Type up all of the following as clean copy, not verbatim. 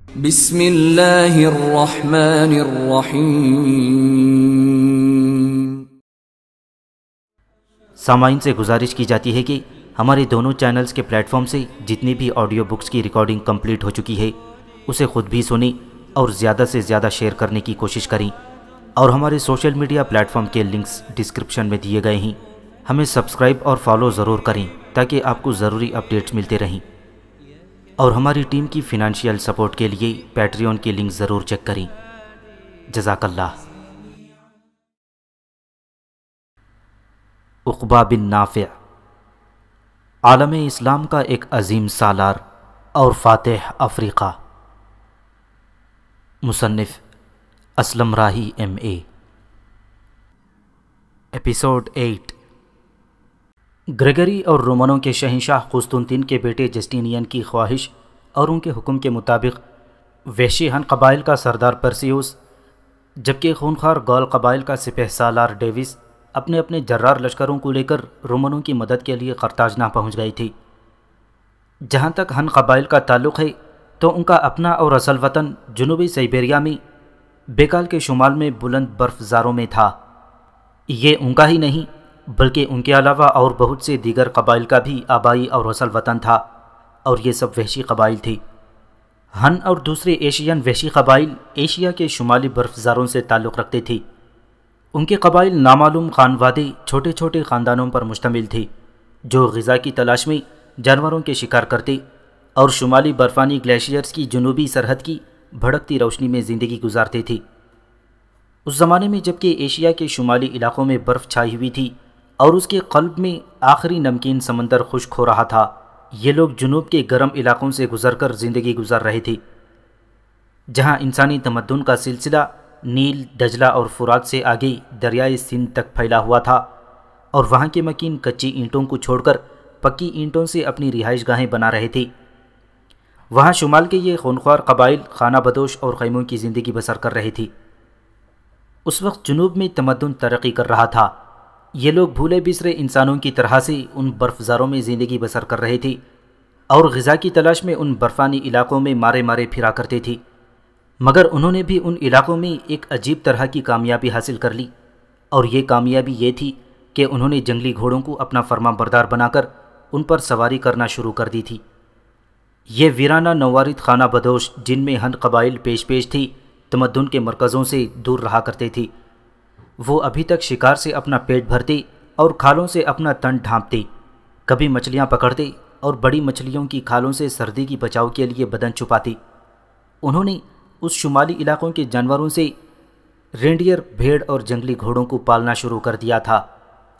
بسم اللہ الرحمن الرحیم۔ سامعین سے گزارش کی جاتی ہے کہ ہمارے دونوں چینلز کے پلیٹ فارم سے جتنی بھی آڈیو بکس کی ریکارڈنگ کمپلیٹ ہو چکی ہے اسے خود بھی سنیں اور زیادہ سے زیادہ شیئر کرنے کی کوشش کریں، اور ہمارے سوشل میڈیا پلیٹ فارم کے لنکس ڈسکرپشن میں دیے گئے ہیں۔ ہمیں سبسکرائب اور فالو ضرور کریں تاکہ آپ کو ضروری اپڈیٹس ملتے رہیں، اور ہماری ٹیم کی فنانشیل سپورٹ کے لیے پیٹریون کی لنک ضرور چیک کریں۔ جزاک اللہ۔ عقبہ بن نافع عالم اسلام کا ایک عظیم سالار اور فاتح افریقہ۔ مصنف اسلم راہی MA۔ ایپیسوڈ 8۔ گریگری اور رومنوں کے شہنشاہ قسطنطین کے بیٹے جسٹینین کی خواہش اور ان کے حکم کے مطابق وحشی ہن قبائل کا سردار پرسیوس جبکہ خونخوار گال قبائل کا سپہ سالار ڈیوس اپنے اپنے جرار لشکروں کو لے کر رومنوں کی مدد کے لیے قرطاجنہ پہنچ گئی تھی۔ جہاں تک ہن قبائل کا تعلق ہے تو ان کا اپنا اور اصل وطن جنوبی سائبیریا میں بیکال کے شمال میں بلند برف زاروں میں تھا۔ یہ ان کا ہی نہیں بلکہ ان کے علاوہ اور بہت سے دیگر قبائل کا بھی آبائی اور اصل وطن تھا، اور یہ سب وحشی قبائل تھی۔ ہن اور دوسرے ایشین وحشی قبائل ایشیا کے شمالی برف زاروں سے تعلق رکھتے تھے۔ ان کے قبائل نامعلوم خانوادے چھوٹے چھوٹے خاندانوں پر مشتمل تھے جو غذا کی تلاش میں جانوروں کے شکار کرتے اور شمالی برفانی گلیشیئرز کی جنوبی سرحد کی بھڑکتی روشنی میں زندگی گزارتے تھے۔ اس زمانے میں جبکہ ایشیا کے شمالی علاقوں میں برف چھائی ہوئی تھی اور اس کے قلب میں آخری نمکین سمندر خشک ہو رہا تھا، یہ لوگ جنوب کے گرم علاقوں سے گزر کر زندگی گزار رہے تھے، جہاں انسانی تمدن کا سلسلہ نیل، دجلہ اور فرات سے آگے دریائے سندھ تک پھیلا ہوا تھا، اور وہاں کے مکین کچی اینٹوں کو چھوڑ کر پکی اینٹوں سے اپنی رہائش گاہیں بنا رہے تھے۔ وہاں شمال کے یہ خونخوار قبائل خانہ بدوش اور خیموں کی زندگی بسر کر رہے تھے۔ اس وقت جنوب میں تمدن ترقی کر رہا تھا۔ یہ لوگ بھولے بسرے انسانوں کی طرح سے ان برف زاروں میں زندگی بسر کر رہے تھے اور غذا کی تلاش میں ان برفانی علاقوں میں مارے مارے پھرا کرتے تھے، مگر انہوں نے بھی ان علاقوں میں ایک عجیب طرح کی کامیابی حاصل کر لی، اور یہ کامیابی یہ تھی کہ انہوں نے جنگلی گھوڑوں کو اپنا فرما بردار بنا کر ان پر سواری کرنا شروع کر دی تھی۔ یہ ویرانہ نوارد خانہ بدوش جن میں ہن قبائل پیش تھی تمدن کے مرکزوں سے دور رہا کرتے تھے۔ وہ ابھی تک شکار سے اپنا پیٹ بھرتے اور کھالوں سے اپنا تن ڈھانپتے، کبھی مچھلیاں پکڑتے اور بڑی مچھلیوں کی کھالوں سے سردی کی بچاؤ کے لیے بدن چھپاتے۔ انہوں نے اس شمالی علاقوں کے جانوروں سے رینڈیئر، بھیڑ اور جنگلی گھوڑوں کو پالنا شروع کر دیا تھا،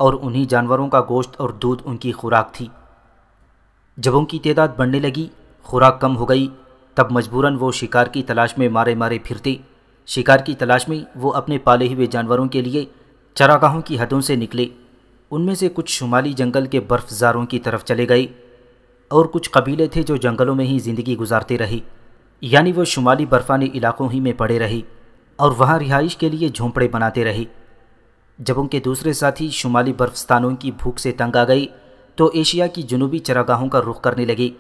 اور انہی جانوروں کا گوشت اور دودھ ان کی خوراک تھی۔ جب ان کی تعداد بڑھنے لگی، خوراک کم ہو گئی، تب مجبوراً وہ شکار کی تلاش میں مارے مارے پھرتے۔ شکار کی تلاش میں وہ اپنے پالے ہوئے جانوروں کے لیے چراگاہوں کی حدوں سے نکلے۔ ان میں سے کچھ شمالی جنگل کے برف زاروں کی طرف چلے گئے، اور کچھ قبیلے تھے جو جنگلوں میں ہی زندگی گزارتے رہے، یعنی وہ شمالی برفانی علاقوں ہی میں پڑے رہے اور وہاں رہائش کے لیے جھونپڑے بناتے رہے۔ جب ان کے دوسرے ساتھی شمالی برفستانوں کی بھوک سے تنگ آ گئے تو ایشیا کی جنوبی چراگاہوں کا رخ کرنے لگے،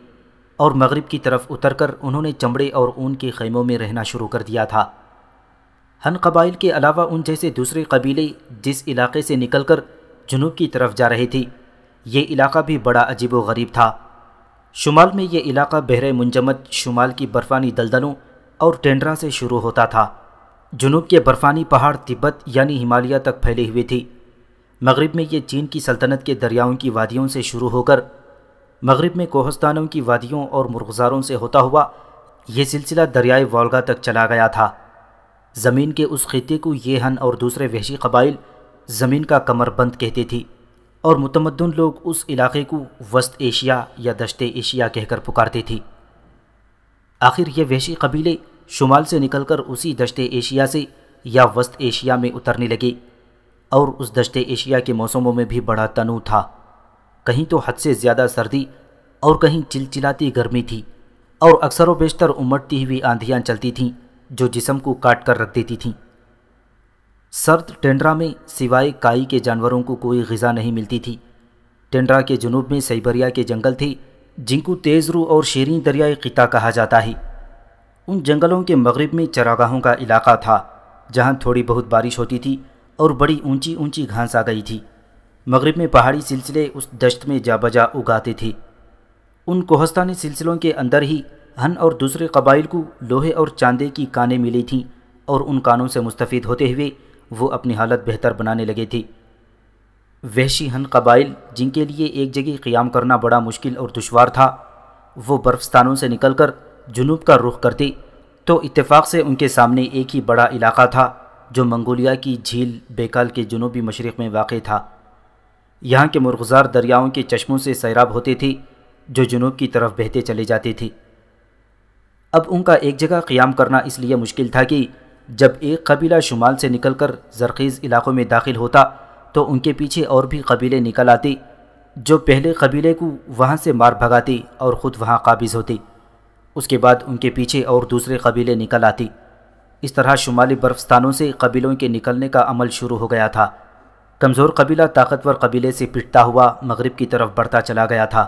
اور مغرب کی طرف اتر کر انہوں نے چمڑے اور اون کے خیموں میں رہنا شروع کر دیا تھا۔ ہن قبائل کے علاوہ ان جیسے دوسرے قبیلے جس علاقے سے نکل کر جنوب کی طرف جا رہے تھے، یہ علاقہ بھی بڑا عجیب و غریب تھا۔ شمال میں یہ علاقہ بحر منجمد شمال کی برفانی دلدلوں اور ٹینڈرا سے شروع ہوتا تھا۔ جنوب کے برفانی پہاڑ تبت یعنی ہمالیہ تک پھیلے ہوئے تھے۔ مغرب میں یہ چین کی سلطنت کے دریاؤں کی وادیوں سے شروع ہو کر مغرب میں کوہستانوں کی وادیوں اور مرغزاروں سے ہوتا ہوا یہ سلسلہ دریائے وولگا تک چلا گیا تھا۔ زمین کے اس خطے کو یہ ہن اور دوسرے وحشی قبائل زمین کا کمر بند کہتے تھے، اور متمدن لوگ اس علاقے کو وسط ایشیا یا دشت ایشیا کہہ کر پکارتے تھے۔ آخر یہ وحشی قبیلے شمال سے نکل کر اسی دشت ایشیا سے یا وسط ایشیا میں اترنے لگے، اور اس دشت ایشیا کے موسموں میں بھی بڑا تنوع تھا۔ کہیں تو حد سے زیادہ سردی اور کہیں چلچلاتی گرمی تھی، اور اکثر و بیشتر امٹتی ہوئی آندھیاں چلتی تھیں جو جسم کو کاٹ کر رکھ دیتی تھیں۔ سرد ٹینڈرا میں سوائے کائی کے جانوروں کو کوئی غذا نہیں ملتی تھی۔ ٹینڈرا کے جنوب میں سائبیریا کے جنگل تھے جن کو تیز رو اور شیریں دریائے قطع کہا جاتا ہے۔ ان جنگلوں کے مغرب میں چراگاہوں کا علاقہ تھا جہاں تھوڑی بہت بارش ہوتی تھی اور بڑی اونچی اونچی گھاس آ گئی تھی۔ مغرب میں پہاڑی سلسلے اس دشت میں جا بجا اگاتے تھے۔ ان کوہستانی سلسلوں کے اندر ہی ہن اور دوسرے قبائل کو لوہے اور چاندے کی کانیں ملی تھیں، اور ان کانوں سے مستفید ہوتے ہوئے وہ اپنی حالت بہتر بنانے لگے تھے۔ وحشی ہن قبائل، جن کے لیے ایک جگہ قیام کرنا بڑا مشکل اور دشوار تھا، وہ برفستانوں سے نکل کر جنوب کا رخ کرتے تو اتفاق سے ان کے سامنے ایک ہی بڑا علاقہ تھا جو منگولیا کی جھیل بیکال کے جنوبی مشرق میں واقع تھا۔ یہاں کے مرغزار دریاؤں کے چشموں سے سیراب ہوتے تھے جو جنوب کی طرف بہتے چلے جاتے تھے۔ اب ان کا ایک جگہ قیام کرنا اس لیے مشکل تھا کہ جب ایک قبیلہ شمال سے نکل کر زرخیز علاقوں میں داخل ہوتا تو ان کے پیچھے اور بھی قبیلے نکل آتے جو پہلے قبیلے کو وہاں سے مار بھگاتے اور خود وہاں قابض ہوتے۔ اس کے بعد ان کے پیچھے اور دوسرے قبیلے نکل آتے۔ اس طرح شمالی برفستانوں سے قبیلوں کے نکلنے کا عمل شروع ہو گیا تھا۔ کمزور قبیلہ طاقتور قبیلے سے پٹتا ہوا مغرب کی طرف بڑھتا چلا گیا تھا۔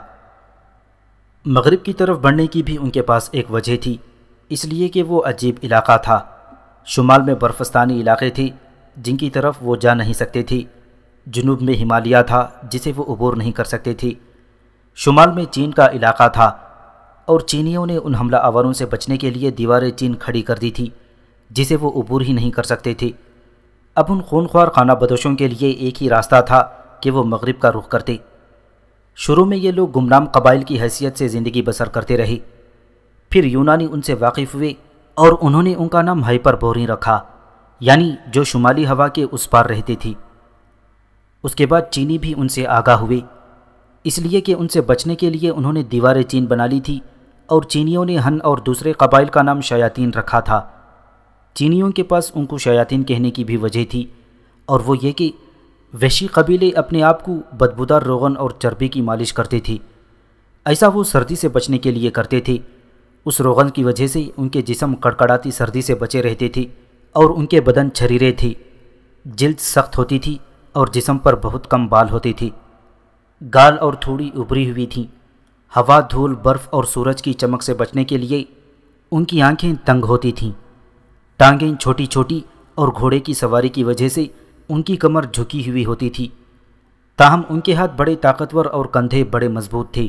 مغرب کی طرف بڑھنے کی بھی ان کے پاس ایک وجہ تھی، اس لیے کہ وہ عجیب علاقہ تھا۔ شمال میں برفستانی علاقے تھے جن کی طرف وہ جا نہیں سکتے تھے، جنوب میں ہمالیہ تھا جسے وہ عبور نہیں کر سکتے تھے، شمال میں چین کا علاقہ تھا اور چینیوں نے ان حملہ آوروں سے بچنے کے لیے دیوار چین کھڑی کر دی تھی جسے وہ عبور ہی نہیں کر سکتے تھے۔ اب ان خونخوار خانہ بدوشوں کے لیے ایک ہی راستہ تھا کہ وہ مغرب کا رخ کرتے۔ شروع میں یہ لوگ گمنام قبائل کی حیثیت سے زندگی بسر کرتے رہے، پھر یونانی ان سے واقف ہوئے اور انہوں نے ان کا نام ہائپر بورین رکھا، یعنی جو شمالی ہوا کے اس پار رہتی تھی۔ اس کے بعد چینی بھی ان سے آگاہ ہوئے، اس لیے کہ ان سے بچنے کے لیے انہوں نے دیوار چین بنا لی تھی، اور چینیوں نے ہن اور دوسرے قبائل کا نام شیاطین رکھا تھا۔ چینیوں کے پاس ان کو شیاطین کہنے کی بھی وجہ تھی، اور وہ یہ کہ وحشی قبیلے اپنے آپ کو بدبودار روغن اور چربی کی مالش کرتے تھے۔ ایسا وہ سردی سے بچنے کے لیے کرتے تھے۔ اس روغن کی وجہ سے ان کے جسم کڑکڑاتی سردی سے بچے رہتے تھے اور ان کے بدن چھریرے تھے، جلد سخت ہوتی تھی اور جسم پر بہت کم بال ہوتے تھے، گال اور تھوڑی ابری ہوئی تھیں۔ ہوا، دھول، برف اور سورج کی چمک سے بچنے کے لیے ان کی آنکھیں تنگ ہوتی تھیں، ٹانگیں چھوٹی چھوٹی، اور گھوڑے کی سواری کی وجہ سے ان کی کمر جھکی ہوئی ہوتی تھی۔ تاہم ان کے ہاتھ بڑے طاقتور اور کندھے بڑے مضبوط تھے۔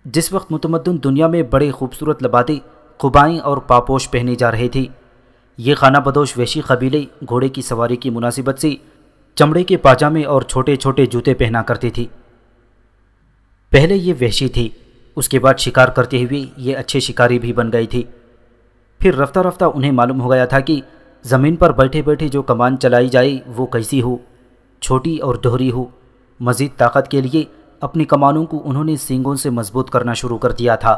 جس وقت متمدن دنیا میں بڑے خوبصورت لبادے، قبائیں اور پاپوش پہنے جا رہے تھے، یہ خانہ بدوش وحشی قبیلے گھوڑے کی سواری کی مناسبت سے چمڑے کے پاجامے اور چھوٹے چھوٹے جوتے پہنا کرتے تھے۔ پہلے یہ وحشی تھے، اس کے بعد شکار کرتے ہوئے یہ اچھے شکاری بھی بن گئے تھے۔ پھر رفتہ رفتہ انہیں معلوم ہو گیا تھا کہ زمین پر بیٹھے بیٹھے جو کمان چلائی جائے وہ کیسی ہو، چھوٹی اور دوہری ہو۔ مزید طاقت کے لیے اپنی کمانوں کو انہوں نے سینگوں سے مضبوط کرنا شروع کر دیا تھا۔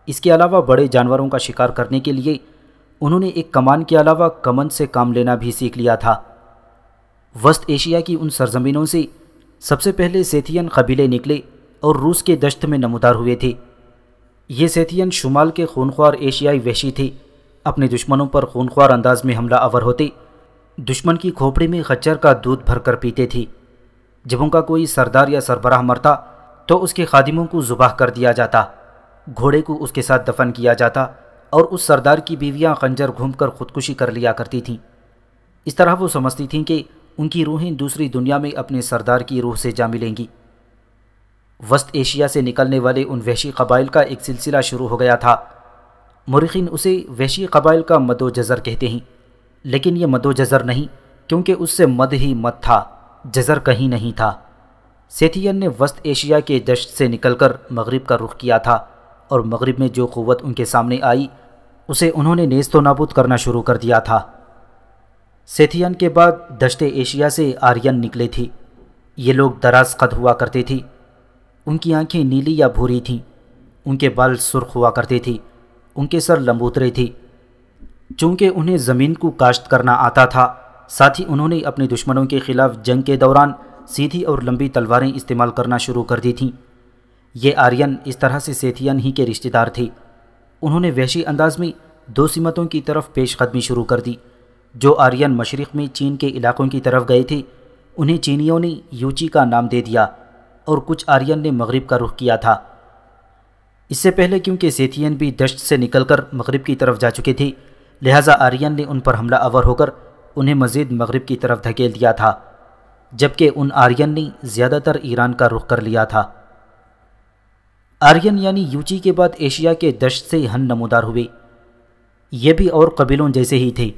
اس کے علاوہ بڑے جانوروں کا شکار کرنے کے لیے انہوں نے ایک کمان کے علاوہ کمند سے کام لینا بھی سیکھ لیا تھا۔ وسط ایشیا کی ان سرزمینوں سے سب سے پہلے سیتھین قبیلے نکلے اور روس کے دشت میں نمودار ہوئے تھے۔ یہ سیتھین شمال کے خونخوار ایشیائی وحشی تھے، اپنے دشمنوں پر خونخوار انداز میں حملہ آور ہوتے، دشمن کی کھوپڑی میں خچر کا دودھ بھر کر پیتے تھے۔ جب ان کا کوئی سردار یا سربراہ مرتا تو اس کے خادموں کو ذبح کر دیا جاتا، گھوڑے کو اس کے ساتھ دفن کیا جاتا، اور اس سردار کی بیویاں خنجر گھوم کر خودکشی کر لیا کرتی تھیں۔ اس طرح وہ سمجھتی تھیں کہ ان کی روحیں دوسری دنیا میں اپنے سردار کی روح سے جا ملیں گی۔ وسط ایشیا سے نکلنے والے ان وحشی قبائل کا ایک سلسلہ شروع ہو گیا تھا۔ مورخین اسے وحشی قبائل کا مد و جزر کہتے ہیں، لیکن یہ مد و جزر نہیں، کیونکہ اس سے مد ہی مد تھا، جزر کہیں نہیں تھا۔ سیتھین نے وسط ایشیا کے دشت سے نکل کر مغرب کا رخ کیا تھا، اور مغرب میں جو قوت ان کے سامنے آئی اسے انہوں نے نیست و نابود کرنا شروع کر دیا تھا۔ سیتھین کے بعد دشت ایشیا سے آرین نکلے تھے۔ یہ لوگ دراز قد ہوا کرتے تھے، ان کی آنکھیں نیلی یا بھوری تھیں، ان کے بال سرخ ہوا کرتے تھے، ان کے سر لمبوترے تھے۔ چونکہ انہیں زمین کو کاشت کرنا آتا تھا، ساتھ ہی انہوں نے اپنے دشمنوں کے خلاف جنگ کے دوران سیدھی اور لمبی تلواریں استعمال کرنا شروع کر دی تھیں۔ یہ آرین اس طرح سے سیتھین ہی کے رشتہ دار تھے۔ انہوں نے وحشی انداز میں دو سمتوں کی طرف پیش قدمی شروع کر دی۔ جو آرین مشرق میں چین کے علاقوں کی طرف گئے تھے انہیں چینیوں نے یوچی کا نام دے دیا، اور کچھ آرین نے مغرب کا رخ کیا تھا۔ اس سے پہلے کیونکہ سیتھین بھی دشت سے نکل کر مغرب کی طرف جا چکے تھے، لہٰذا آرین نے ان پر حملہ آور ہو کر انہیں مزید مغرب کی طرف دھکیل دیا تھا، جبکہ ان آرین نے زیادہ تر ایران کا رخ کر لیا تھا۔ آرین یعنی یوچی کے بعد ایشیا کے دشت سے ہن نمودار ہوئے۔ یہ بھی اور قبیلوں جیسے ہی تھے،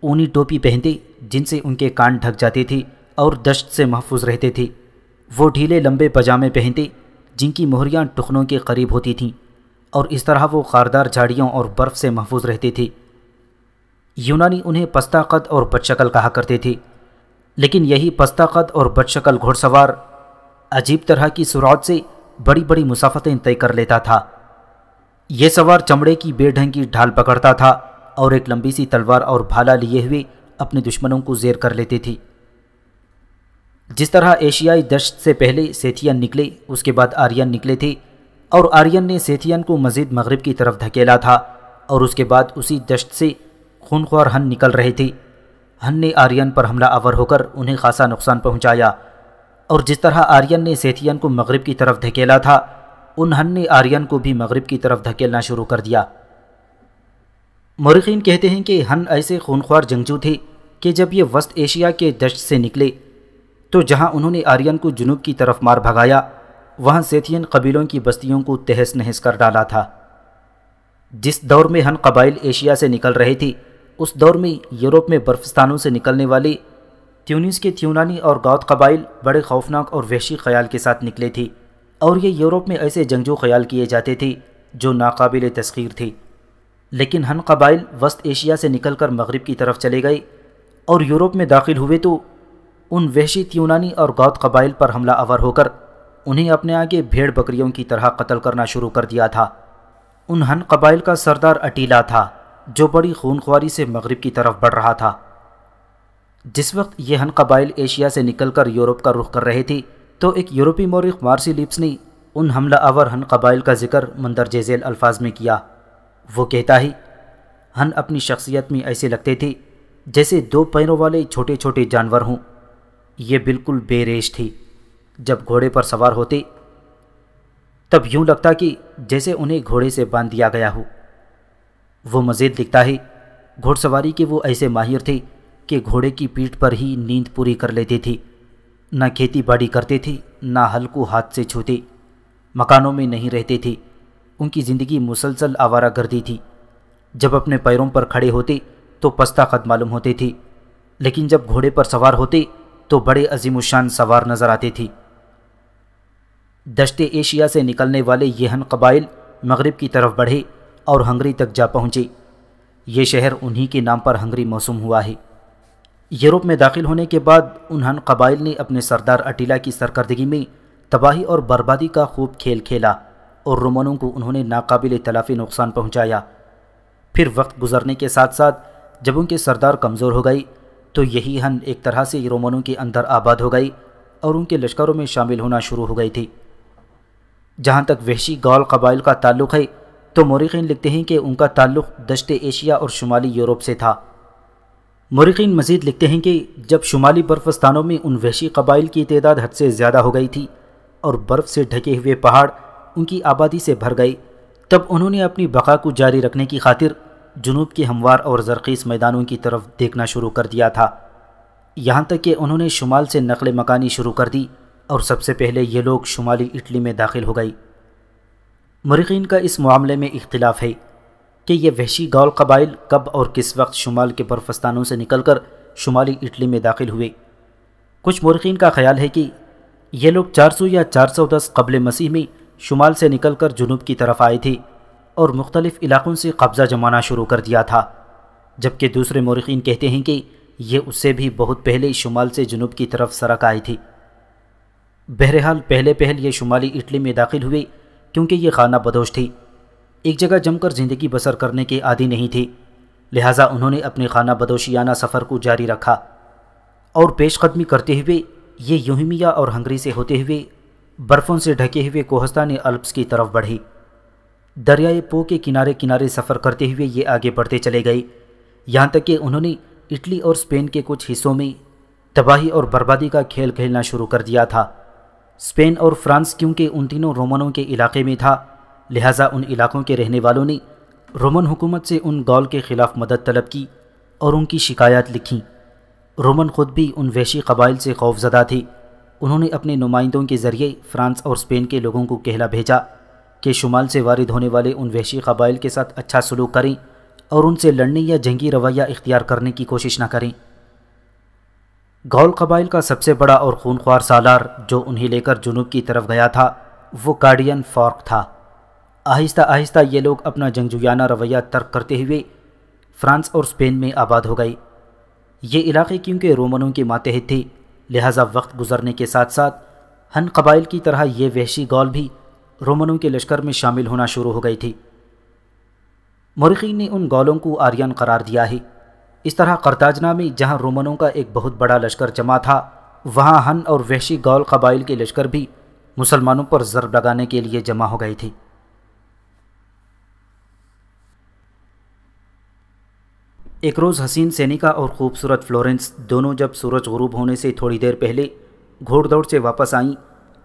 اونی ٹوپی پہنتے جن سے ان کے کان ڈھک جاتے تھے اور دشت سے محفوظ رہتے تھے۔ وہ ڈھیلے لمبے پاجامے پہنتے جن کی مہریاں ٹخنوں کے قریب ہوتی تھیں، اور اس طرح وہ خاردار جھاڑیوں اور برف سے محفوظ رہتے تھے۔ یونانی انہیں پستہ قد اور بد شکل کہا کرتے تھے، لیکن یہی پستہ قد اور بد شکل گھوڑ سوار عجیب طرح کی سرعت سے بڑی بڑی مسافتیں طے کر لیتا تھا۔ یہ سوار چمڑے کی بے ڈھنگی ڈھال پکڑتا تھا اور ایک لمبی سی تلوار اور بھالا لیے ہوئے اپنے دشمنوں کو زیر کر لیتے تھے۔ جس طرح ایشیائی دشت سے پہلے سیتھین نکلے، اس کے بعد آرین نکلے تھے، اور آرین نے سیتھین کو مزید مغرب کی طرف دھکیلا تھا، اور اس کے بعد اسی دشت سے خونخوار ہن نکل رہے تھے۔ ہن نے آرین پر حملہ آور ہو کر انہیں خاصا نقصان پہنچایا، اور جس طرح آرین نے سیتھین کو مغرب کی طرف دھکیلا تھا، ان ہن نے آرین کو بھی مغرب کی طرف دھکیلنا شروع کر دیا۔ مورخین کہتے ہیں کہ ہن ایسے خونخوار جنگجو تھے کہ جب یہ وسط ایشیا کے دشت سے نکلے تو جہاں انہوں نے آرین کو جنوب کی طرف مار بھگایا، وہاں سیتھین قبیلوں کی بستیوں کو تہس نہس کر ڈالا تھا۔ جس دور میں ہن قبائل ایشیا سے نکل رہے تھے، اس دور میں یورپ میں برفستانوں سے نکلنے والے تیونس کے تیونانی اور گاؤت قبائل بڑے خوفناک اور وحشی خیال کے ساتھ نکلے تھے، اور یہ یورپ میں ایسے جنگجو خیال کیے جاتے تھے جو ناقابل تسخیر تھے۔ لیکن ہن قبائل وسط ایشیا سے نکل کر مغرب کی طرف چلے گئے اور یورپ میں داخل ہوئے تو ان وحشی تیونانی اور گاؤت قبائل پر حملہ آور ہو کر انہیں اپنے آگے بھیڑ بکریوں کی طرح قتل کرنا شروع کر دیا تھا۔ ان ہن قبائل کا سردار اٹیلا تھا جو بڑی خونخواری سے مغرب کی طرف بڑھ رہا تھا۔ جس وقت یہ ہن قبائل ایشیا سے نکل کر یورپ کا رخ کر رہے تھے تو ایک یورپی مورخ مارسی لیپس نے ان حملہ آور ہن قبائل کا ذکر مندرجہ ذیل الفاظ میں کیا۔ وہ کہتا ہے، ہن اپنی شخصیت میں ایسے لگتے تھے جیسے دو پیروں والے چھوٹے چھوٹے جانور ہوں۔ یہ بالکل بے ریش تھے۔ جب گھوڑے پر سوار ہوتے تب یوں لگتا کہ جیسے انہیں گھوڑے سے باندھ دیا گیا ہو۔ وہ مزید لکھتا ہے، گھوڑ سواری کے وہ ایسے ماہر تھے کہ گھوڑے کی پیٹھ پر ہی نیند پوری کر لیتے تھے۔ نہ کھیتی باڑی کرتے تھے، نہ ہل کو ہاتھ سے چھوتے، مکانوں میں نہیں رہتے تھے۔ ان کی زندگی مسلسل آوارہ گردی تھی۔ جب اپنے پیروں پر کھڑے ہوتے تو پستہ قد معلوم ہوتے تھے، لیکن جب گھوڑے پر سوار ہوتے تو بڑے عظیم الشان سوار نظر آتے تھے۔ دشت ایشیا سے نکلنے والے یہ ہن قبائل مغرب کی طرف بڑھے اور ہنگری تک جا پہنچے۔ یہ شہر انہی کے نام پر ہنگری موسوم ہوا ہے۔ یورپ میں داخل ہونے کے بعد ان ہن قبائل نے اپنے سردار اٹیلا کی سرکردگی میں تباہی اور بربادی کا خوب کھیل کھیلا، اور رومنوں کو انہوں نے ناقابل تلافی نقصان پہنچایا۔ پھر وقت گزرنے کے ساتھ ساتھ جب ان کے سردار کمزور ہو گئے تو یہی ہن ایک طرح سے رومنوں کے اندر آباد ہو گئی اور ان کے لشکروں میں شامل ہونا شروع ہو گئی تھی۔ جہاں تک وحشی گال قبائل کا تعلق ہے تو مورخین لکھتے ہیں کہ ان کا تعلق دشت ایشیا اور شمالی یورپ سے تھا۔ مورخین مزید لکھتے ہیں کہ جب شمالی برفستانوں میں ان وحشی قبائل کی تعداد حد سے زیادہ ہو گئی تھی اور برف سے ڈھکے ہوئے پہاڑ ان کی آبادی سے بھر گئے، تب انہوں نے اپنی بقا کو جاری رکھنے کی خاطر جنوب کے ہموار اور زرخیز میدانوں کی طرف دیکھنا شروع کر دیا تھا، یہاں تک کہ انہوں نے شمال سے نقل مکانی شروع کر دی، اور سب سے پہلے یہ لوگ شمالی اٹلی میں داخل ہو گئی۔ مورخین کا اس معاملے میں اختلاف ہے کہ یہ وحشی گال قبائل کب اور کس وقت شمال کے برفستانوں سے نکل کر شمالی اٹلی میں داخل ہوئے۔ کچھ مورخین کا خیال ہے کہ یہ لوگ 400 یا 410 قبل مسیح میں شمال سے نکل کر جنوب کی طرف آئے تھے اور مختلف علاقوں سے قبضہ جمانا شروع کر دیا تھا، جبکہ دوسرے مورخین کہتے ہیں کہ یہ اس سے بھی بہت پہلے شمال سے جنوب کی طرف سرک آئے تھے۔ بہرحال پہلے یہ شمالی اٹلی میں داخل ہوئے کیونکہ یہ خانہ بدوش تھی، ایک جگہ جم کر زندگی بسر کرنے کے عادی نہیں تھے، لہٰذا انہوں نے اپنے خانہ بدوشیانہ سفر کو جاری رکھا اور پیش قدمی کرتے ہوئے یہ یوہیمیا اور ہنگری سے ہوتے ہوئے برفوں سے ڈھکے ہوئے کوہستان الپس کی طرف بڑھے۔ دریائے پو کے کنارے کنارے سفر کرتے ہوئے یہ آگے بڑھتے چلے گئے، یہاں تک کہ انہوں نے اٹلی اور اسپین کے کچھ حصوں میں تباہی اور بربادی کا کھیل کھیلنا شروع کر دیا تھا۔ اسپین اور فرانس کیونکہ ان تینوں رومنوں کے علاقے میں تھا، لہٰذا ان علاقوں کے رہنے والوں نے رومن حکومت سے ان گول کے خلاف مدد طلب کی اور ان کی شکایات لکھیں۔ رومن خود بھی ان وحشی قبائل سے خوف زدہ تھے۔ انہوں نے اپنے نمائندوں کے ذریعے فرانس اور اسپین کے لوگوں کو کہلا بھیجا کہ شمال سے وارد ہونے والے ان وحشی قبائل کے ساتھ اچھا سلوک کریں اور ان سے لڑنے یا جنگی رویہ اختیار کرنے کی کوشش نہ کریں۔ گول قبائل کا سب سے بڑا اور خونخوار سالار جو انہیں لے کر جنوب کی طرف گیا تھا وہ گارڈین فورک تھا۔ آہستہ آہستہ یہ لوگ اپنا جنگجویانہ رویہ ترک کرتے ہوئے فرانس اور اسپین میں آباد ہو گئے۔ یہ علاقے کیونکہ رومنوں کے ماتحت تھے، لہٰذا وقت گزرنے کے ساتھ ساتھ ہن قبائل کی طرح یہ وحشی گول بھی رومنوں کے لشکر میں شامل ہونا شروع ہو گئی تھی۔ مورخین نے ان گولوں کو آرین قرار دیا ہے۔ اس طرح قرطاجنہ میں جہاں رومنوں کا ایک بہت بڑا لشکر جمع تھا، وہاں ہن اور وحشی گول قبائل کے لشکر بھی مسلمانوں پر ضرب لگانے کے لیے جمع ہو گئے تھے۔ ایک روز حسین سینیکا اور خوبصورت فلورنس دونوں جب سورج غروب ہونے سے تھوڑی دیر پہلے گھوڑ دوڑ سے واپس آئیں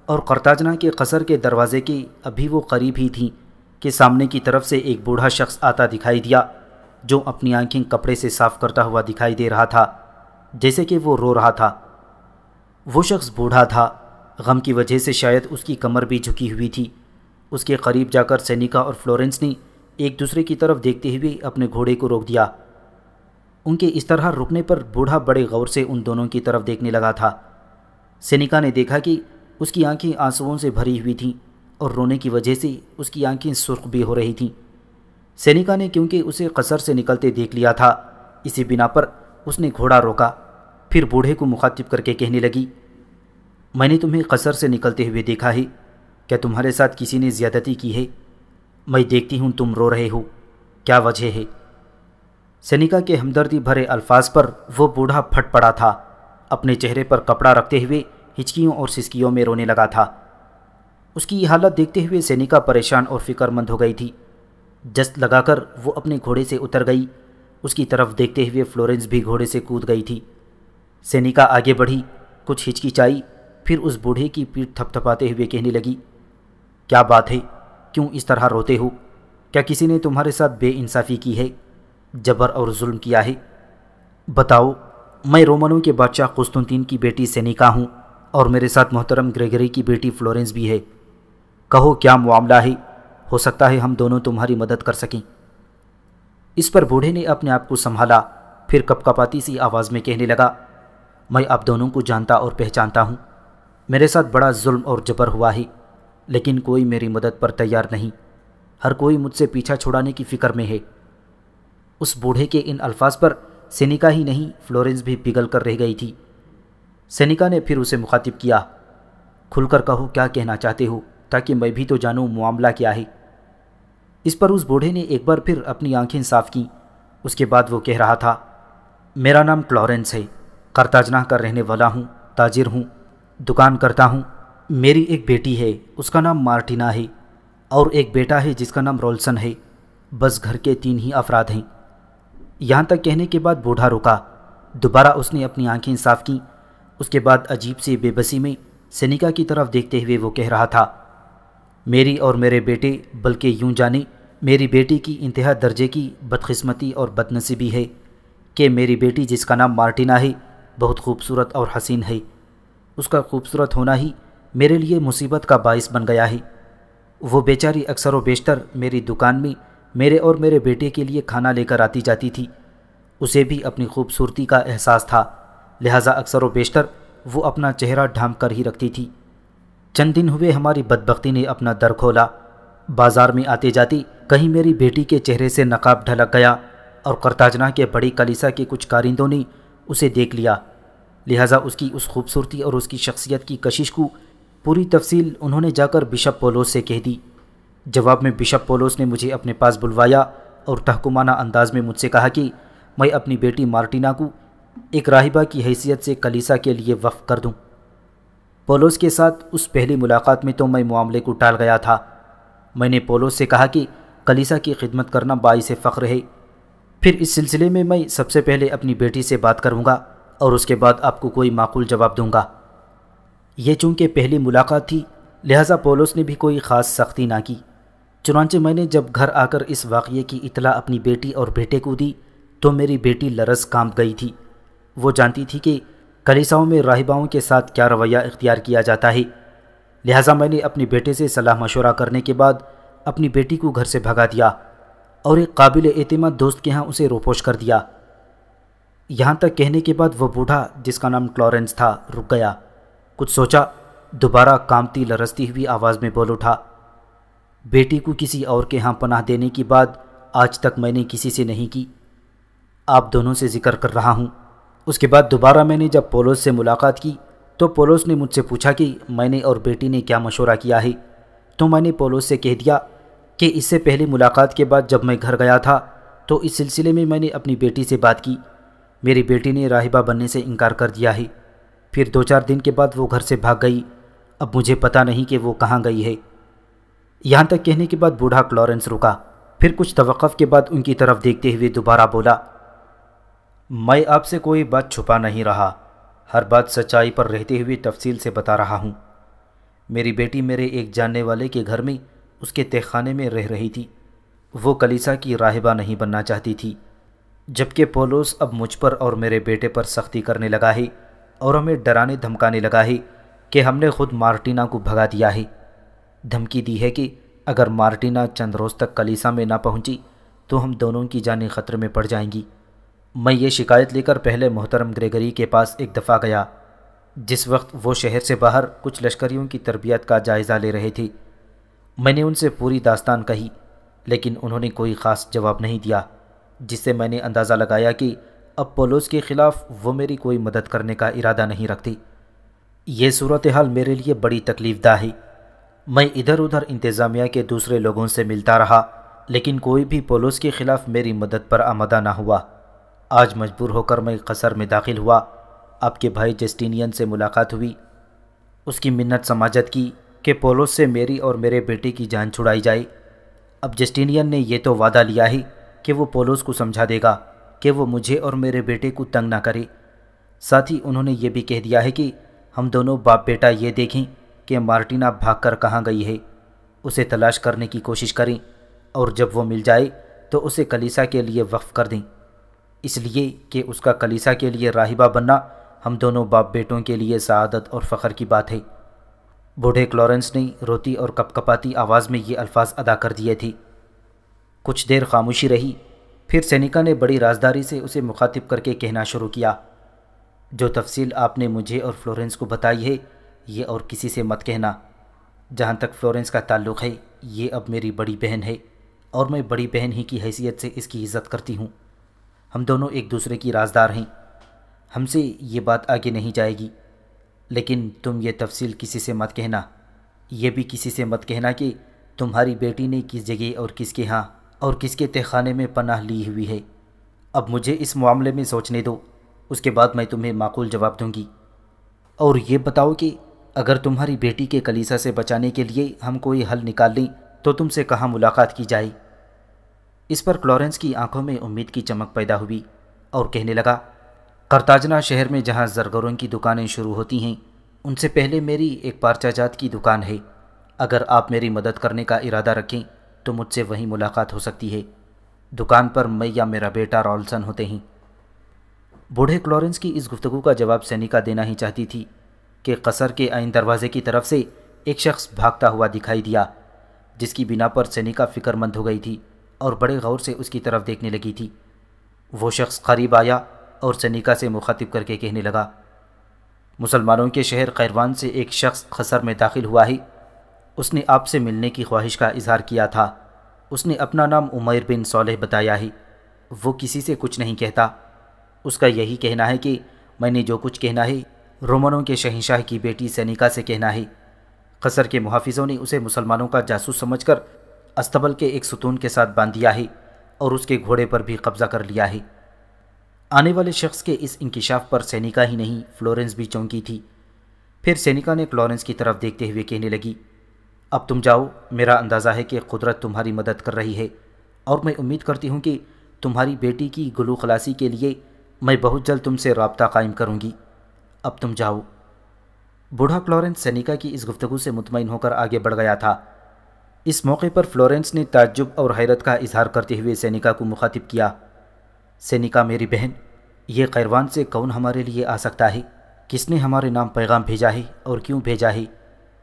اور قرطاجنہ کے قصر کے دروازے کے ابھی وہ قریب ہی تھیں کہ سامنے کی طرف سے ایک بوڑھا شخص آتا دکھائی دیا جو اپنی آنکھیں کپڑے سے صاف کرتا ہوا دکھائی دے رہا تھا، جیسے کہ وہ رو رہا تھا۔ وہ شخص بوڑھا تھا، غم کی وجہ سے شاید اس کی کمر بھی جھکی ہوئی تھی۔ اس کے قریب جا کر سینیکا اور فلورنس نے ایک دوسرے کی طرف دیکھتے ہوئے اپنے گھوڑے کو روک دیا۔ ان کے اس طرح رکنے پر بوڑھا بڑے غور سے ان دونوں کی طرف دیکھنے لگا تھا۔ سینیکا نے دیکھا کہ اس کی آنکھیں آنسوؤں سے بھری ہوئی تھیں اور رونے کی وجہ سے اس کی آنکھیں سرخ بھی ہو رہی تھیں۔ سینیکا نے کیونکہ اسے قصر سے نکلتے دیکھ لیا تھا، اسی بنا پر اس نے گھوڑا روکا، پھر بوڑھے کو مخاطب کر کے کہنے لگی، میں نے تمہیں قصر سے نکلتے ہوئے دیکھا ہے، کیا تمہارے ساتھ کسی نے زیادتی کی ہے؟ میں دیکھتی ہوں تم رو رہے ہو، کیا وجہ ہے؟ سینیکا کے ہمدردی بھرے الفاظ پر وہ بوڑھا پھٹ پڑا تھا، اپنے چہرے پر کپڑا رکھتے ہوئے ہچکیوں اور سسکیوں میں رونے لگا تھا۔ اس کی یہ حالت دیکھتے ہوئے سینیکا پریشان اور فکر مند ہو گئی تھی۔ جست لگا کر وہ اپنے گھوڑے سے اتر گئی۔ اس کی طرف دیکھتے ہوئے فلورنس بھی گھوڑے سے کود گئی تھی۔ سینیکا آگے بڑھی، کچھ ہچکچائی، پھر اس بوڑھے کی پیٹھ تھپ تھپاتے ہوئے کہنے لگی، کیا بات ہے؟ کیوں اس طرح روتے ہو؟ کیا کسی نے تمہارے ساتھ بے انصافی کی ہے، جبر اور ظلم کیا ہے؟ بتاؤ، میں رومنوں کے بادشاہ قسطنطین کی بیٹی سینیکا ہوں اور میرے ساتھ محترم گریگری کی بیٹی فلورنس بھی ہے۔ کہو کیا معاملہ ہے، ہو سکتا ہے ہم دونوں تمہاری مدد کر سکیں۔ اس پر بوڑھے نے اپنے آپ کو سنبھالا، پھر کپ کپاتی سی آواز میں کہنے لگا، میں آپ دونوں کو جانتا اور پہچانتا ہوں، میرے ساتھ بڑا ظلم اور جبر ہوا ہے، لیکن کوئی میری مدد پر تیار نہیں، ہر کوئی مجھ سے پیچھا چھڑانے کی فکر میں ہے۔ اس بوڑھے کے ان الفاظ پر سینیکا ہی نہیں فلورنس بھی پگھل کر رہ گئی تھی۔ سینیکا نے پھر اسے مخاطب کیا، کھل کر کہو کیا کہنا چاہتے ہو تاکہ میں بھی تو جانوں معاملہ کیا ہے۔ اس پر اس بوڑھے نے ایک بار پھر اپنی آنکھیں صاف کیں۔ اس کے بعد وہ کہہ رہا تھا، میرا نام کلورنس ہے، قرطاجنہ کا رہنے والا ہوں، تاجر ہوں، دکان کرتا ہوں۔ میری ایک بیٹی ہے، اس کا نام مارٹینا ہے، اور ایک بیٹا ہے جس کا نام رولسن ہے۔ بس گھر کے 3 ہی افراد ہیں۔ یہاں تک کہنے کے بعد بوڑھا رکا۔ دوبارہ اس نے اپنی آنکھیں صاف کیں۔ اس کے بعد عجیب سی بے بسی میں سینیکا کی طرف دیکھتے ہوئے وہ کہہ رہا تھا، میری اور میرے بیٹے، بلکہ یوں جانے میری بیٹی کی انتہا درجے کی بدقسمتی اور بدنصیبی ہے کہ میری بیٹی جس کا نام مارٹینا ہے بہت خوبصورت اور حسین ہے۔ اس کا خوبصورت ہونا ہی میرے لیے مصیبت کا باعث بن گیا ہے۔ وہ بیچاری اکثر و بیشتر میری دکان میں میرے اور میرے بیٹے کے لیے کھانا لے کر آتی جاتی تھی۔ اسے بھی اپنی خوبصورتی کا احساس تھا، لہٰذا اکثر و بیشتر وہ اپنا چہرہ ڈھانپ کر ہی رکھتی تھی۔ چند دن ہوئے ہماری بدبختی نے اپنا در کھولا۔ بازار میں آتے جاتے کہیں میری بیٹی کے چہرے سے نقاب ڈھلک گیا اور قرطاجنہ کے بڑی کلیسا کے کچھ کارندوں نے اسے دیکھ لیا، لہٰذا اس کی اس خوبصورتی اور اس کی شخصیت کی کشش کو پوری تفصیل انہوں نے جا کر بشپ پولوس سے کہہ دی۔ جواب میں بشپ پولوس نے مجھے اپنے پاس بلوایا اور تحکمانہ انداز میں مجھ سے کہا کہ میں اپنی بیٹی مارٹینا کو ایک راہبہ کی حیثیت سے کلیسا کے لیے وقف کر دوں۔ پولوس کے ساتھ اس پہلی ملاقات میں تو میں معاملے کو ٹال گیا تھا۔ میں نے پولوس سے کہا کہ کلیسا کی خدمت کرنا باعث فخر ہے، پھر اس سلسلے میں میں سب سے پہلے اپنی بیٹی سے بات کروں گا اور اس کے بعد آپ کو کوئی معقول جواب دوں گا۔ یہ چونکہ پہلی ملاقات تھی، لہٰذا پولوس نے بھی کوئی خاص سختی نہ کی۔ چنانچہ میں نے جب گھر آ کر اس واقعے کی اطلاع اپنی بیٹی اور بیٹے کو دی تو میری بیٹی لرز کانپ گئی تھی۔ وہ جانتی تھی کہ کلیساؤں میں راہباؤں کے ساتھ کیا رویہ اختیار کیا جاتا ہے، لہٰذا میں نے اپنی بیٹے سے صلاح مشورہ کرنے کے بعد اپنی بیٹی کو گھر سے بھگا دیا اور ایک قابل اعتماد دوست کے ہاں اسے روپوش کر دیا۔ یہاں تک کہنے کے بعد وہ بوڑھا جس کا نام کلورنس تھا رک گیا، کچھ سوچا، دوبارہ کانپتی لرزتی ہوئی آواز میں بول اٹھا، بیٹی کو کسی اور کے ہاں پناہ دینے کی بات آج تک میں نے کسی سے نہیں کی، آپ دونوں سے ذکر کر رہا ہوں۔ اس کے بعد دوبارہ میں نے جب پولس سے ملاقات کی تو پولس نے مجھ سے پوچھا کہ میں نے اور بیٹی نے کیا مشورہ کیا ہے، تو میں نے پولس سے کہہ دیا کہ اس سے پہلے ملاقات کے بعد جب میں گھر گیا تھا تو اس سلسلے میں میں نے اپنی بیٹی سے بات کی، میری بیٹی نے راہبہ بننے سے انکار کر دیا ہے، پھر 2-4 دن کے بعد وہ گھر سے بھاگ گئی، اب مجھے پتہ نہیں کہ وہ کہاں گئی ہے۔ یہاں تک کہنے کے بعد بوڑھا کلورنس رکا، پھر کچھ توقف کے بعد ان کی طرف دیکھتے ہوئے دوبارہ بولا، میں آپ سے کوئی بات چھپا نہیں رہا، ہر بات سچائی پر رہتے ہوئے تفصیل سے بتا رہا ہوں۔ میری بیٹی میرے ایک جاننے والے کے گھر میں اس کے تہ خانے میں رہ رہی تھی، وہ کلیسا کی راہبہ نہیں بننا چاہتی تھی، جبکہ پولس اب مجھ پر اور میرے بیٹے پر سختی کرنے لگا ہے اور ہمیں ڈرانے دھمکانے لگا ہے کہ ہم نے خود مارٹینا کو بھگا دیا ہے، دھمکی دی ہے کہ اگر مارٹینا چند روز تک کلیسا میں نہ پہنچی تو ہم دونوں کی جانیں خطرے میں پڑ جائیں گی۔ میں یہ شکایت لے کر پہلے محترم گریگری کے پاس ایک دفعہ گیا، جس وقت وہ شہر سے باہر کچھ لشکریوں کی تربیت کا جائزہ لے رہے تھے۔ میں نے ان سے پوری داستان کہی، لیکن انہوں نے کوئی خاص جواب نہیں دیا، جس سے میں نے اندازہ لگایا کہ اب پولس کے خلاف وہ میری کوئی مدد کرنے کا ارادہ نہیں رکھتے۔ یہ صورتحال میرے لیے بڑی تکلیف دہ ہے۔ میں ادھر ادھر انتظامیہ کے دوسرے لوگوں سے ملتا رہا، لیکن کوئی بھی پولس کے خلاف میری مدد پر آمادہ نہ ہوا۔ آج مجبور ہو کر میں قصر میں داخل ہوا، آپ کے بھائی جسٹینین سے ملاقات ہوئی، اس کی منت سماجت کی کہ پولس سے میری اور میرے بیٹے کی جان چھڑائی جائے۔ اب جسٹینین نے یہ تو وعدہ لیا ہے کہ وہ پولس کو سمجھا دے گا کہ وہ مجھے اور میرے بیٹے کو تنگ نہ کرے، ساتھ ہی انہوں نے یہ بھی کہہ دیا ہے کہ ہم دونوں باپ بیٹا یہ دیکھیں کہ مارٹینا بھاگ کر کہاں گئی ہے، اسے تلاش کرنے کی کوشش کریں اور جب وہ مل جائے تو اسے کلیسا کے لیے وقف کر دیں، اس لیے کہ اس کا کلیسا کے لیے راہبہ بننا ہم دونوں باپ بیٹوں کے لیے سعادت اور فخر کی بات ہے۔ بوڑھے کلورنس نے روتی اور کپکپاتی آواز میں یہ الفاظ ادا کر دیے تھے۔ کچھ دیر خاموشی رہی، پھر سینیکا نے بڑی رازداری سے اسے مخاطب کر کے کہنا شروع کیا، جو تفصیل آپ نے مجھے اور فلورنس کو بتائی ہے یہ اور کسی سے مت کہنا۔ جہاں تک فلورنس کا تعلق ہے یہ اب میری بڑی بہن ہے اور میں بڑی بہن ہی کی حیثیت سے اس کی عزت کرتی ہوں، ہم دونوں ایک دوسرے کی رازدار ہیں، ہم سے یہ بات آگے نہیں جائے گی، لیکن تم یہ تفصیل کسی سے مت کہنا، یہ بھی کسی سے مت کہنا کہ تمہاری بیٹی نے کس جگہ اور کس کے ہاں اور کس کے تہ خانے میں پناہ لی ہوئی ہے۔ اب مجھے اس معاملے میں سوچنے دو، اس کے بعد میں تمہیں معقول جواب دوں گی، اور یہ بتاؤ کہ اگر تمہاری بیٹی کے کلیسا سے بچانے کے لیے ہم کوئی حل نکال لیں تو تم سے کہاں ملاقات کی جائے؟ اس پر کلورنس کی آنکھوں میں امید کی چمک پیدا ہوئی اور کہنے لگا، قرطاجنہ شہر میں جہاں زرگروں کی دکانیں شروع ہوتی ہیں ان سے پہلے میری ایک پارچہ جات کی دکان ہے، اگر آپ میری مدد کرنے کا ارادہ رکھیں تو مجھ سے وہیں ملاقات ہو سکتی ہے، دکان پر میں یا میرا بیٹا رالسن ہوتے ہیں۔ بوڑھے کلورنس کی اس گفتگو کا جواب سینیکا دینا ہی چاہتی تھی کہ قصر کے عین دروازے کی طرف سے ایک شخص بھاگتا ہوا دکھائی دیا، جس کی بنا پر سینیکا فکر مند ہو گئی تھی اور بڑے غور سے اس کی طرف دیکھنے لگی تھی۔ وہ شخص قریب آیا اور سینیکا سے مخاطب کر کے کہنے لگا، مسلمانوں کے شہر قیروان سے ایک شخص قصر میں داخل ہوا ہے، اس نے آپ سے ملنے کی خواہش کا اظہار کیا تھا، اس نے اپنا نام عمیر بن صالح بتایا ہے، وہ کسی سے کچھ نہیں کہتا، اس کا یہی کہنا ہے کہ میں نے جو کچھ کہنا ہے رومنوں کے شہنشاہ کی بیٹی سینیکا سے کہنا ہے۔ قصر کے محافظوں نے اسے مسلمانوں کا جاسوس سمجھ کر استبل کے ایک ستون کے ساتھ باندھ دیا ہے اور اس کے گھوڑے پر بھی قبضہ کر لیا ہے۔ آنے والے شخص کے اس انکشاف پر سینیکا ہی نہیں فلورنس بھی چونکی تھی۔ پھر سینیکا نے کلورنس کی طرف دیکھتے ہوئے کہنے لگی، اب تم جاؤ، میرا اندازہ ہے کہ قدرت تمہاری مدد کر رہی ہے اور میں امید کرتی ہوں کہ تمہاری بیٹی کی گلو خلاصی کے لیے میں بہت جلد تم سے رابطہ قائم کروں گی، اب تم جاؤ۔ بوڑھا کلورنس سینیکا کی اس گفتگو سے مطمئن ہو کر آگے بڑھ گیا تھا۔ اس موقع پر فلورنس نے تعجب اور حیرت کا اظہار کرتے ہوئے سینیکا کو مخاطب کیا۔ سینیکا میری بہن، یہ قیروان سے کون ہمارے لیے آ سکتا ہے؟ کس نے ہمارے نام پیغام بھیجا ہے اور کیوں بھیجا ہے؟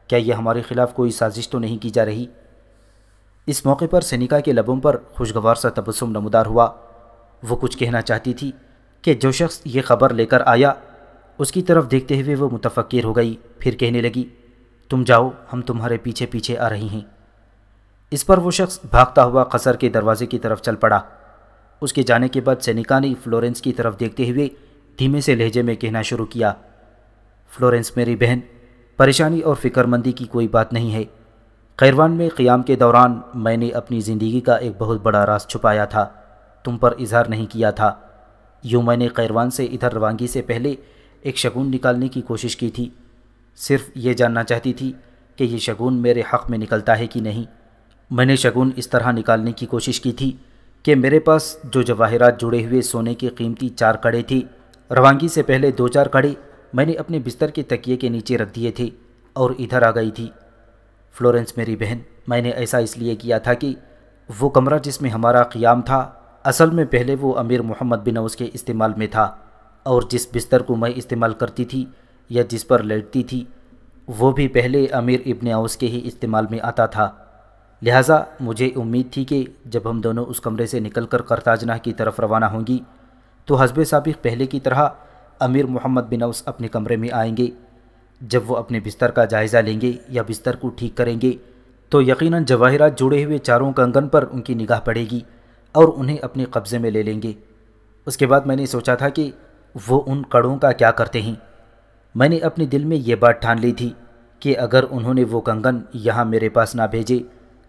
کیا یہ ہمارے خلاف کوئی سازش تو نہیں کی جا رہی؟ اس موقع پر سینیکا کے لبوں پر خوشگوار سا تبسم نمودار ہوا۔ وہ کچھ کہنا چاہتی تھی کہ جو شخص یہ خبر لے کر آیا اس کی طرف دیکھتے ہوئے وہ متفکر ہو گئی، پھر کہنے لگی، تم جاؤ، ہم تمہارے پیچھے پیچھے آ رہی ہیں۔ اس پر وہ شخص بھاگتا ہوا قصر کے دروازے کی طرف چل پڑا۔ اس کے جانے کے بعد سینیکا نے فلورنس کی طرف دیکھتے ہوئے دھیمے سے لہجے میں کہنا شروع کیا، فلورنس میری بہن، پریشانی اور فکر مندی کی کوئی بات نہیں ہے۔ قیروان میں قیام کے دوران میں نے اپنی زندگی کا ایک بہت بڑا راز چھپایا تھا، تم پر اظہار نہیں کیا تھا۔ یوں میں نے قیروان سے ادھر روانگی سے پہلے ایک شگون نکالنے کی کوشش کی تھی، صرف یہ جاننا چاہتی تھی کہ یہ شگون میرے حق میں نکلتا ہے کہ نہیں۔ میں نے شگون اس طرح نکالنے کی کوشش کی تھی کہ میرے پاس جو جواہرات جڑے ہوئے سونے کے قیمتی 4 کڑے تھے، روانگی سے پہلے 2-4 کڑے میں نے اپنے بستر کے تکیے کے نیچے رکھ دیے تھے اور ادھر آ گئی تھی۔ فلورنس میری بہن، میں نے ایسا اس لیے کیا تھا کہ وہ کمرہ جس میں ہمارا قیام تھا اصل میں پہلے وہ امیر محمد بن اوس کے استعمال میں تھا، اور جس بستر کو میں استعمال کرتی تھی یا جس پر لیٹتی تھی وہ بھی پہلے امیر ابن اوس کے ہی استعمال میں آتا تھا۔ لہٰذا مجھے امید تھی کہ جب ہم دونوں اس کمرے سے نکل کر قرطاجنہ کی طرف روانہ ہوں گی تو حسب سابق پہلے کی طرح امیر محمد بن اوس اپنے کمرے میں آئیں گے۔ جب وہ اپنے بستر کا جائزہ لیں گے یا بستر کو ٹھیک کریں گے تو یقیناً جواہرات جڑے ہوئے 4 کنگن پر ان کی نگاہ پڑے گی اور انہیں اپنے قبضے میں لے لیں گے۔ اس کے بعد میں نے سوچا تھا کہ وہ ان کڑوں کا کیا کرتے ہیں۔ میں نے اپنے دل میں یہ بات ٹھان لی تھی کہ اگر انہوں نے وہ کنگن یہاں میرے پاس نہ بھیجے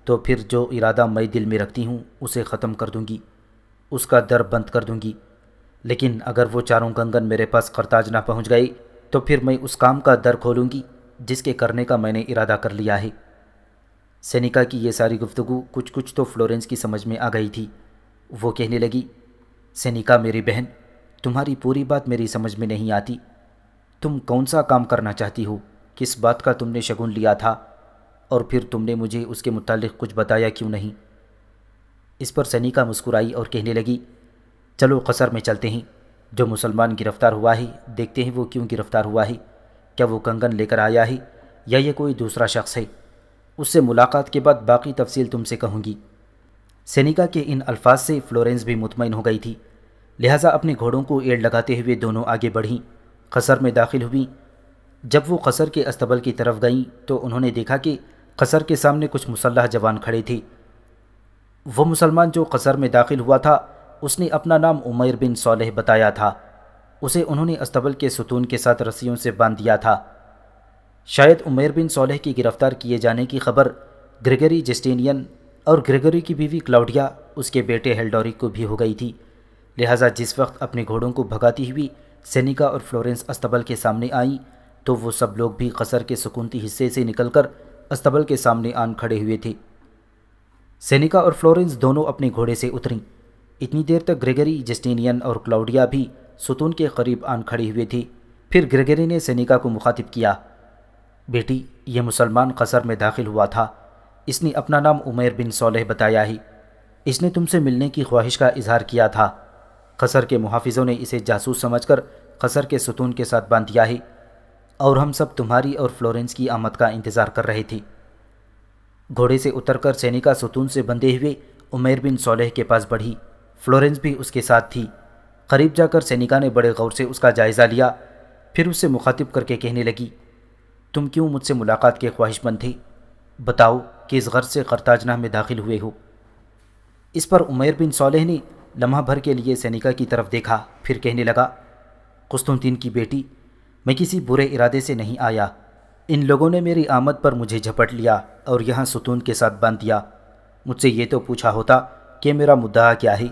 تو پھر جو ارادہ میں دل میں رکھتی ہوں اسے ختم کر دوں گی، اس کا در بند کر دوں گی۔ لیکن اگر وہ 4 کنگن میرے پاس قرطاجنہ پہنچ گئے تو پھر میں اس کام کا در کھولوں گی جس کے کرنے کا میں نے ارادہ کر لیا ہے۔ سینیکا کی یہ ساری گفتگو کچھ تو فلورنس کی سمجھ میں آ گئی تھی۔ وہ کہنے لگی، سینیکا میری بہن، تمہاری پوری بات میری سمجھ میں نہیں آتی۔ تم کون سا کام کرنا چاہتی ہو؟ کس بات کا تم نے شگون لیا تھا؟ اور پھر تم نے مجھے اس کے متعلق کچھ بتایا کیوں نہیں؟ اس پر سینیکا مسکرائی اور کہنے لگی، چلو قصر میں چلتے ہیں۔ جو مسلمان گرفتار ہوا ہے دیکھتے ہیں وہ کیوں گرفتار ہوا ہے، کیا وہ کنگن لے کر آیا ہے یا یہ کوئی دوسرا شخص ہے۔ اس سے ملاقات کے بعد باقی تفصیل تم سے کہوں گی۔ سینیکا کے ان الفاظ سے فلورنس بھی مطمئن ہو گئی تھی، لہٰذا اپنے گھوڑوں کو ایڑ لگاتے ہوئے دونوں آگے بڑھیں، قصر میں داخل ہوئیں۔ جب وہ قصر کے استبل کی طرف گئیں تو انہوں نے دیکھا کہ قصر کے سامنے کچھ مسلح جوان کھڑے تھے۔ وہ مسلمان جو قصر میں داخل ہوا تھا اس نے اپنا نام عمیر بن صالح بتایا تھا۔ اسے انہوں نے استبل کے ستون کے ساتھ رسیوں سے باندھ دیا تھا۔ شاید عمیر بن صالح کی گرفتار کیے جانے کی خبر گریگری جسٹینین اور گریگری کی بیوی کلاوڈیا اس کے بیٹے ہیلڈورک کو بھی ہو گئی تھی، لہٰذا جس وقت اپنے گھوڑوں کو بھگاتی ہوئی سینیکا اور فلورنس استبل کے سامنے آئیں تو وہ سب لوگ بھی قصر کے سکونتی حصے سے نکل کر استبل کے سامنے آن کھڑے ہوئے تھے۔ سینیکا اور فلورنس دونوں اپنے گھوڑے سے اتریں۔ اتنی دیر تک گریگری جسٹینین اور کلاوڈیا بھی ستون کے قریب آن کھڑی ہوئے تھی۔ پھر گریگری نے سینیکا کو مخاطب کیا، بیٹی، یہ مسلمان قصر میں داخل ہوا تھا، اس نے اپنا نام عمیر بن صالح بتایا ہے، اس نے تم سے ملنے کی خواہش کا اظہار کیا تھا۔ قصر کے محافظوں نے اسے جاسوس سمجھ کر قصر کے ستون کے ساتھ باندھ دیا ہے، اور ہم سب تمہاری اور فلورنس کی آمد کا انتظار کر رہے تھے۔ گھوڑے سے اتر کر سینیکا ستون سے بندھے ہوئے عمیر بن صالح کے پاس بڑھی، فلورنس بھی اس کے ساتھ تھی۔ قریب جا کر سینیکا نے بڑے غور سے اس کا جائزہ لیا، پھر اس سے مخاطب کر کے کہنے لگی، تم کیوں مجھ سے ملاقات کے خواہش مند تھے؟ بتاؤ کہ اس غرض سے قرطاجنہ میں داخل ہوئے ہو۔ اس پر عمیر بن صالح نے لمحہ بھر کے لیے سینیکا کی طرف دیکھا، پھر کہنے لگا، قسطنطین کی بیٹی، میں کسی برے ارادے سے نہیں آیا۔ ان لوگوں نے میری آمد پر مجھے جھپٹ لیا اور یہاں ستون کے ساتھ باندھ دیا۔ مجھ سے یہ تو پوچھا ہوتا کہ میرا مدعا کیا ہے،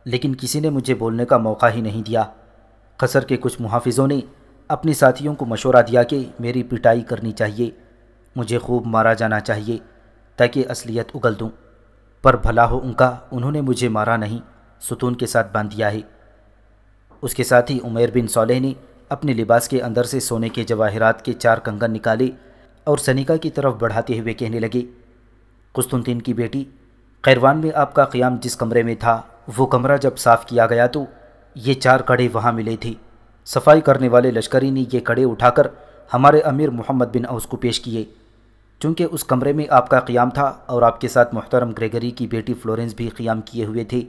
لیکن کسی نے مجھے بولنے کا موقع ہی نہیں دیا۔ قصر کے کچھ محافظوں نے اپنے ساتھیوں کو مشورہ دیا کہ میری پٹائی کرنی چاہیے، مجھے خوب مارا جانا چاہیے تاکہ اصلیت اگل دوں، پر بھلا ہو ان کا، انہوں نے مجھے مارا نہیں، ستون کے ساتھ باندھ دیا ہے۔ اس کے ساتھ ہی عمیر بن صالح نے اپنے لباس کے اندر سے سونے کے جواہرات کے 4 کنگن نکالے اور سینیکا کی طرف بڑھاتے ہوئے کہنے لگے، قسطنطین کی بیٹی، قیروان میں آپ کا قیام جس کمرے میں تھا وہ کمرہ جب صاف کیا گیا تو یہ 4 کڑے وہاں ملے تھے۔ صفائی کرنے والے لشکری نے یہ کڑے اٹھا کر ہمارے امیر محمد بن اوس کو پیش کیے۔ چونکہ اس کمرے میں آپ کا قیام تھا اور آپ کے ساتھ محترم گریگری کی بیٹی فلورنس بھی قیام کیے ہوئے تھے،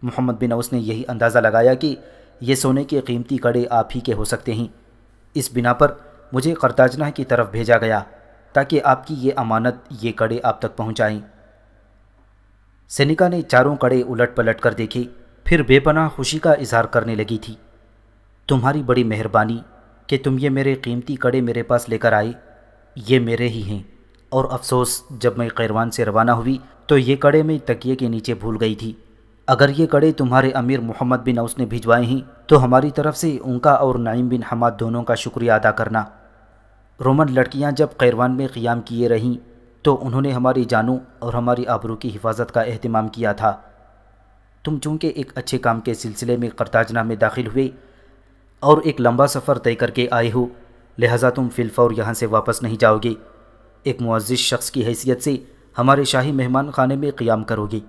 محمد بن اوس نے یہی اندازہ لگایا کہ یہ سونے کے قیمتی کڑے آپ ہی کے ہو سکتے ہیں۔ اس بنا پر مجھے قرطاجنہ کی طرف بھیجا گیا تاکہ آپ کی یہ امانت یہ کڑے آپ تک پہنچائیں۔ سینیکا نے چاروں کڑے الٹ پلٹ کر دیکھے، پھر بے پناہ خوشی کا اظہار کرنے لگی تھی۔ تمہاری بڑی مہربانی کہ تم یہ میرے قیمتی کڑے میرے پاس لے کر آئے، یہ میرے ہی ہیں، اور افسوس جب میں قیروان سے روانہ ہوئی تو یہ کڑے میں تکیے کے نیچے بھول گئی تھی۔ اگر یہ کڑے تمہارے امیر محمد بن اوس نے بھجوائے ہیں تو ہماری طرف سے ان کا اور نعیم بن حماد دونوں کا شکریہ ادا کرنا۔ رومن لڑکیاں جب قیروان میں قیام کیے رہیں تو انہوں نے ہماری جانوں اور ہماری آبرو کی حفاظت کا اہتمام کیا تھا۔ تم چونکہ ایک اچھے کام کے سلسلے میں قرطاجنہ میں داخل ہوئے اور ایک لمبا سفر طے کر کے آئے ہو، لہٰذا تم فی الفور یہاں سے واپس نہیں جاؤ گے، ایک معزز شخص کی حیثیت سے ہمارے شاہی مہمان خانے میں قیام کرو گے۔